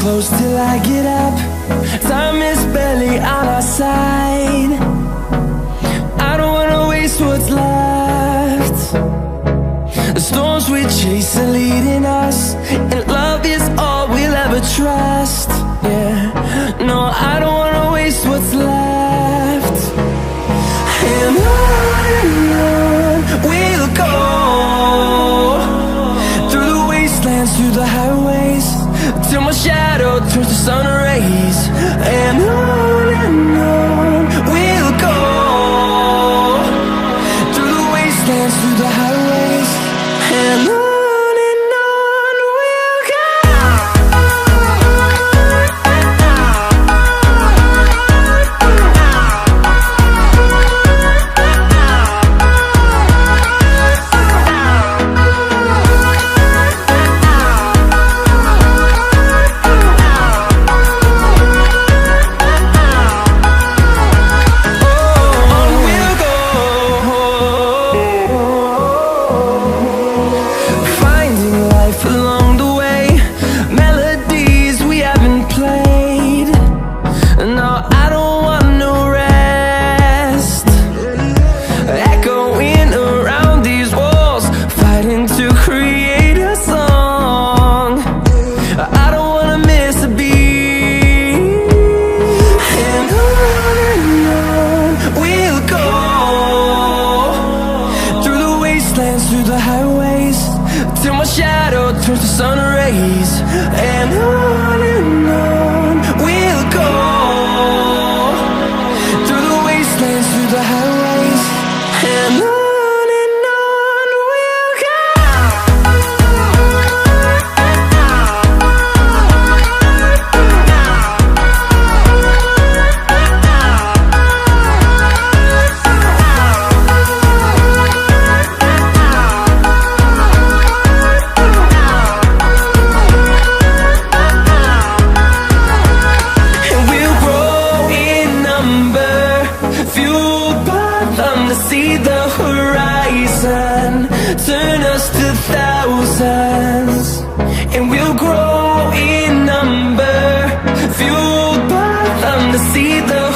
close till I get up. Time is barely on our side. I don't wanna waste what's left. The storms we chase are leading us, and love is all we'll ever trust. Yeah, no, I don't wanna waste what's left. And on we'll go, through the wastelands, through the highways, till my shadow turns to sun rays. And on we'll go, through the wastelands, through the highways, and on. Through the highways, till my shadow turns to sun rays. And on we'll go, through the wastelands, through the highways, and on. See the horizon, turn us to thousands, and we'll grow in number, fueled by them to see the